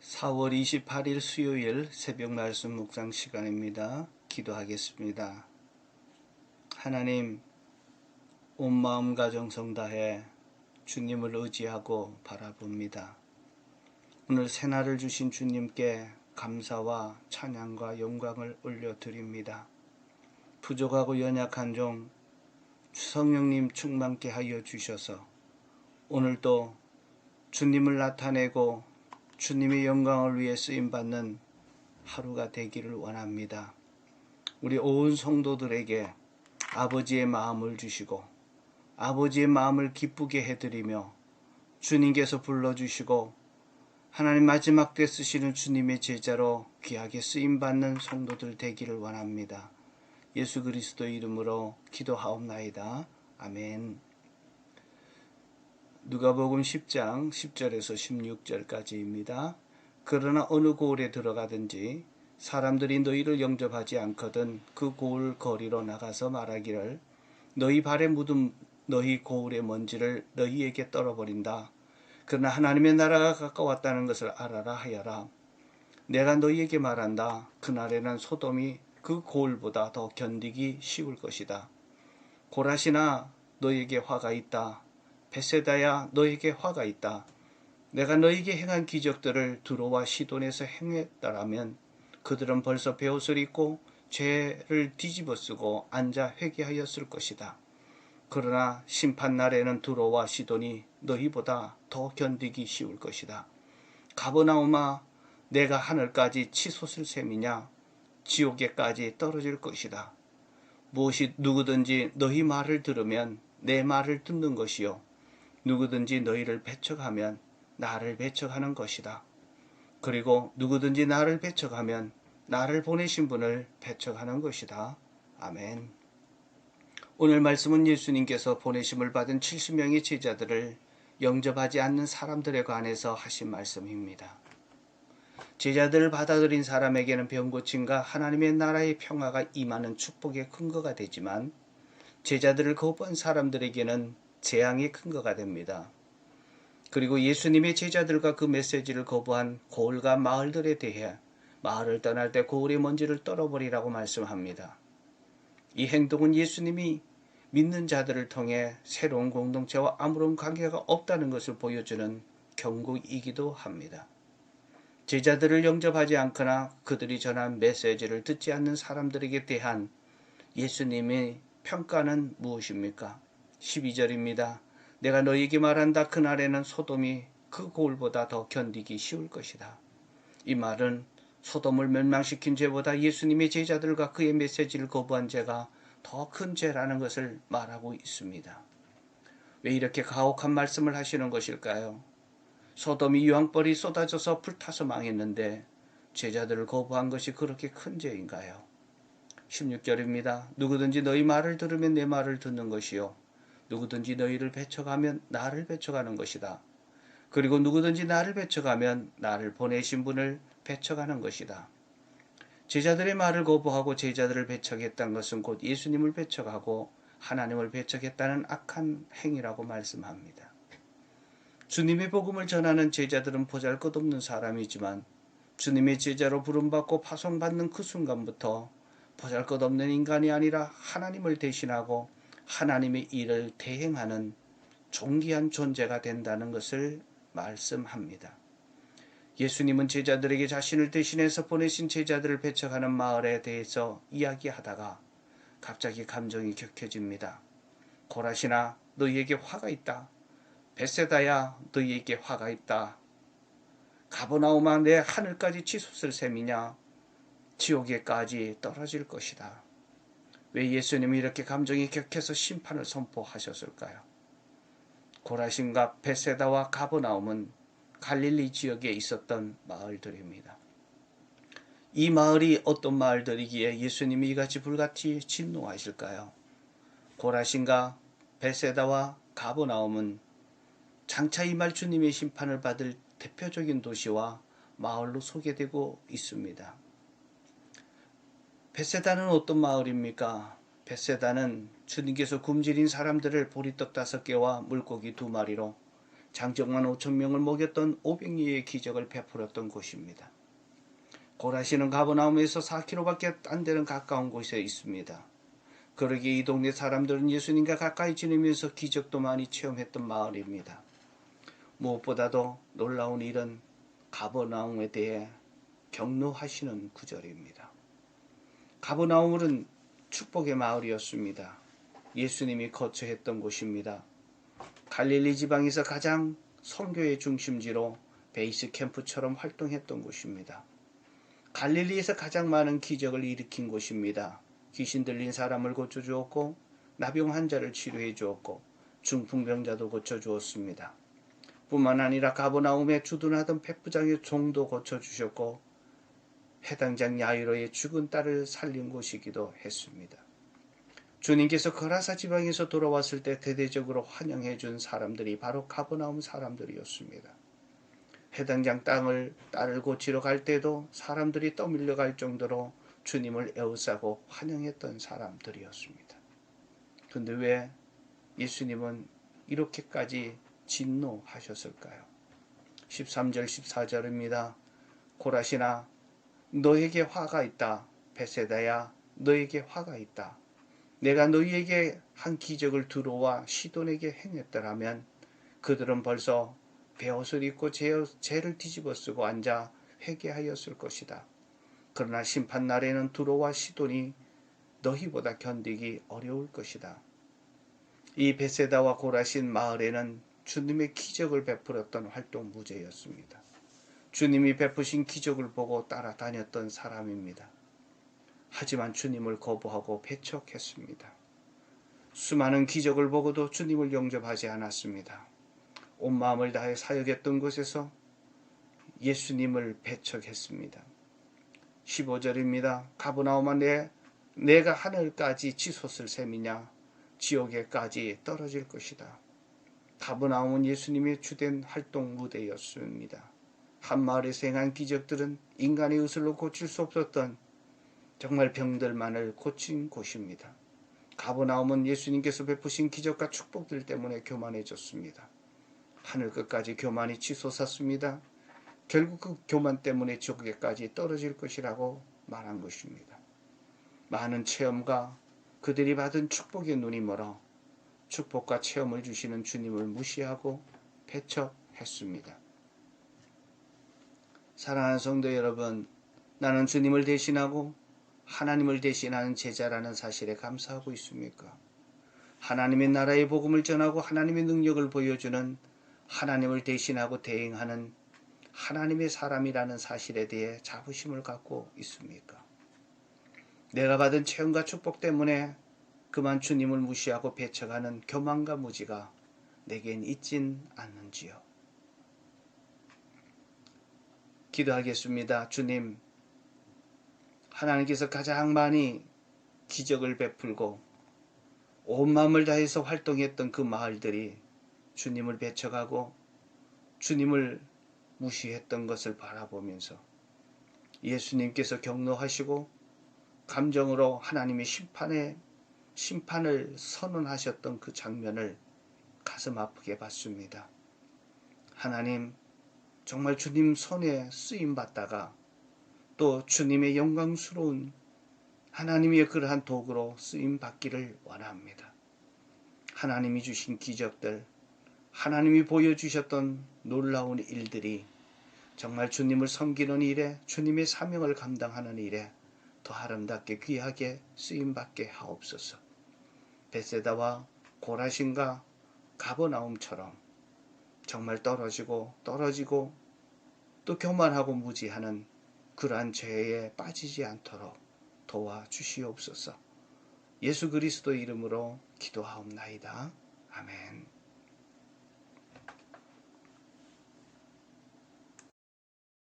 4월 28일 수요일 새벽 말씀 묵상 시간입니다. 기도하겠습니다. 하나님, 온 마음 가정 성 다해 주님을 의지하고 바라봅니다. 오늘 새날을 주신 주님께 감사와 찬양과 영광을 올려드립니다. 부족하고 연약한 종 성령님 충만케 하여 주셔서 오늘도 주님을 나타내고 주님의 영광을 위해 쓰임받는 하루가 되기를 원합니다. 우리 온 성도들에게 아버지의 마음을 주시고 아버지의 마음을 기쁘게 해드리며 주님께서 불러주시고 하나님 마지막 때 쓰시는 주님의 제자로 귀하게 쓰임받는 성도들 되기를 원합니다. 예수 그리스도 이름으로 기도하옵나이다. 아멘. 누가복음 10장 10절에서 16절까지입니다. 그러나 어느 고을에 들어가든지 사람들이 너희를 영접하지 않거든 그 고을 거리로 나가서 말하기를 너희 발에 묻은 너희 고을의 먼지를 너희에게 떨어버린다. 그러나 하나님의 나라가 가까웠다는 것을 알아라 하여라. 내가 너희에게 말한다. 그날에는 소돔이 그 고을보다 더 견디기 쉬울 것이다. 고라시나 너희에게 화가 있다. 벳세다야 너희에게 화가 있다. 내가 너희에게 행한 기적들을 두로와 시돈에서 행했더라면 그들은 벌써 베옷을 입고 죄를 뒤집어쓰고 앉아 회개하였을 것이다. 그러나 심판날에는 두로와 시돈이 너희보다 더 견디기 쉬울 것이다. 가버나움아, 내가 하늘까지 치솟을 셈이냐? 지옥에까지 떨어질 것이다. 무엇이 누구든지 너희 말을 들으면 내 말을 듣는 것이요 누구든지 너희를 배척하면 나를 배척하는 것이다. 그리고 누구든지 나를 배척하면 나를 보내신 분을 배척하는 것이다. 아멘. 오늘 말씀은 예수님께서 보내심을 받은 70명의 제자들을 영접하지 않는 사람들에 관해서 하신 말씀입니다. 제자들을 받아들인 사람에게는 병고침과 하나님의 나라의 평화가 임하는 축복의 근거가 되지만 제자들을 거부한 사람들에게는 재앙의 근거가 됩니다. 그리고 예수님의 제자들과 그 메시지를 거부한 고을과 마을들에 대해 마을을 떠날 때 고을의 먼지를 떨어버리라고 말씀합니다. 이 행동은 예수님이 믿는 자들을 통해 새로운 공동체와 아무런 관계가 없다는 것을 보여주는 경고이기도 합니다. 제자들을 영접하지 않거나 그들이 전한 메시지를 듣지 않는 사람들에게 대한 예수님의 평가는 무엇입니까? 12절입니다. 내가 너희에게 말한다. 그날에는 소돔이 그 고을보다 더 견디기 쉬울 것이다. 이 말은 소돔을 멸망시킨 죄보다 예수님의 제자들과 그의 메시지를 거부한 죄가 더 큰 죄라는 것을 말하고 있습니다. 왜 이렇게 가혹한 말씀을 하시는 것일까요? 소돔이 유황벌이 쏟아져서 불타서 망했는데 제자들을 거부한 것이 그렇게 큰 죄인가요? 16절입니다. 누구든지 너희 말을 들으면 내 말을 듣는 것이요 누구든지 너희를 배척하면 나를 배척하는 것이다. 그리고 누구든지 나를 배척하면 나를 보내신 분을 배척하는 것이다. 제자들의 말을 거부하고 제자들을 배척했다는 것은 곧 예수님을 배척하고 하나님을 배척했다는 악한 행위라고 말씀합니다. 주님의 복음을 전하는 제자들은 보잘것없는 사람이지만 주님의 제자로 부름받고 파송받는 그 순간부터 보잘것없는 인간이 아니라 하나님을 대신하고 하나님의 일을 대행하는 존귀한 존재가 된다는 것을 말씀합니다. 예수님은 제자들에게 자신을 대신해서 보내신 제자들을 배척하는 마을에 대해서 이야기하다가 갑자기 감정이 격해집니다. 고라시나 너희에게 화가 있다. 벳세다야 너희에게 화가 있다. 가버나움아 내 하늘까지 치솟을 셈이냐? 지옥에까지 떨어질 것이다. 왜 예수님이 이렇게 감정이 격해서 심판을 선포하셨을까요? 고라신과 벳세다와 가버나움은 갈릴리 지역에 있었던 마을들입니다. 이 마을이 어떤 마을들이기에 예수님이 이같이 불같이 진노하실까요? 고라신과 벳세다와 가버나움은 장차 임할 주님의 심판을 받을 대표적인 도시와 마을로 소개되고 있습니다. 벳세다는 어떤 마을입니까? 벳세다는 주님께서 굶주린 사람들을 보리떡 5개와 물고기 2마리로 장정만 5천 명을 먹였던 500리의 기적을 베풀었던 곳입니다. 고라시는 가버나움에서 4km밖에 안 되는 가까운 곳에 있습니다. 그러기에 이 동네 사람들은 예수님과 가까이 지내면서 기적도 많이 체험했던 마을입니다. 무엇보다도 놀라운 일은 가버나움에 대해 격려하시는 구절입니다. 가버나움은 축복의 마을이었습니다. 예수님이 거처했던 곳입니다. 갈릴리 지방에서 가장 선교의 중심지로 베이스 캠프처럼 활동했던 곳입니다. 갈릴리에서 가장 많은 기적을 일으킨 곳입니다. 귀신 들린 사람을 고쳐주었고 나병 환자를 치료해 주었고 중풍병자도 고쳐주었습니다. 뿐만 아니라 가버나움에 주둔하던 백부장의 종도 고쳐주셨고 해당장 야이로의 죽은 딸을 살린 곳이기도 했습니다. 주님께서 거라사 지방에서 돌아왔을 때 대대적으로 환영해 준 사람들이 바로 가버나움 사람들이었습니다. 해당장 딸을 고치러 갈 때도 사람들이 떠밀려 갈 정도로 주님을 에워싸고 환영했던 사람들이었습니다. 근데 왜 예수님은 이렇게까지 진노하셨을까요? 13절 14절입니다. 고라시나 너에게 화가 있다. 베세다야 너에게 화가 있다. 내가 너희에게 한 기적을 두로와 시돈에게 행했더라면 그들은 벌써 베옷을 입고 죄를 뒤집어 쓰고 앉아 회개하였을 것이다. 그러나 심판날에는 두로와 시돈이 너희보다 견디기 어려울 것이다. 이 베세다와 고라신 마을에는 주님의 기적을 베풀었던 활동 무제였습니다. 주님이 베푸신 기적을 보고 따라다녔던 사람입니다. 하지만 주님을 거부하고 배척했습니다. 수많은 기적을 보고도 주님을 영접하지 않았습니다. 온 마음을 다해 사역했던 곳에서 예수님을 배척했습니다. 15절입니다. 가버나움아 내가 하늘까지 치솟을 셈이냐 지옥에까지 떨어질 것이다. 가버나움은 예수님의 주된 활동 무대였습니다. 한 마을에서 행한 기적들은 인간의 의술로 고칠 수 없었던 정말 병들만을 고친 곳입니다. 가버나움은 예수님께서 베푸신 기적과 축복들 때문에 교만해졌습니다. 하늘 끝까지 교만이 치솟았습니다. 결국 그 교만 때문에 지옥에까지 떨어질 것이라고 말한 것입니다. 많은 체험과 그들이 받은 축복의 눈이 멀어 축복과 체험을 주시는 주님을 무시하고 배척했습니다. 사랑하는 성도 여러분, 나는 주님을 대신하고 하나님을 대신하는 제자라는 사실에 감사하고 있습니까? 하나님의 나라의 복음을 전하고 하나님의 능력을 보여주는 하나님을 대신하고 대행하는 하나님의 사람이라는 사실에 대해 자부심을 갖고 있습니까? 내가 받은 체험과 축복 때문에 그만 주님을 무시하고 배척하는 교만과 무지가 내겐 있진 않는지요. 기도하겠습니다. 주님, 하나님께서 가장 많이 기적을 베풀고 온 마음을 다해서 활동했던 그 마을들이 주님을 배척하고 주님을 무시했던 것을 바라보면서 예수님께서 격노하시고 감정으로 하나님의 심판을 선언하셨던 그 장면을 가슴 아프게 봤습니다. 하나님, 정말 주님 손에 쓰임받다가 또 주님의 영광스러운 하나님의 그러한 도구로 쓰임받기를 원합니다. 하나님이 주신 기적들, 하나님이 보여주셨던 놀라운 일들이 정말 주님을 섬기는 일에, 주님의 사명을 감당하는 일에 더 아름답게 귀하게 쓰임받게 하옵소서. 베세다와 고라신과 가버나움처럼 정말 떨어지고 또 교만하고 무지하는 그러한 죄에 빠지지 않도록 도와주시옵소서. 예수 그리스도 이름으로 기도하옵나이다. 아멘.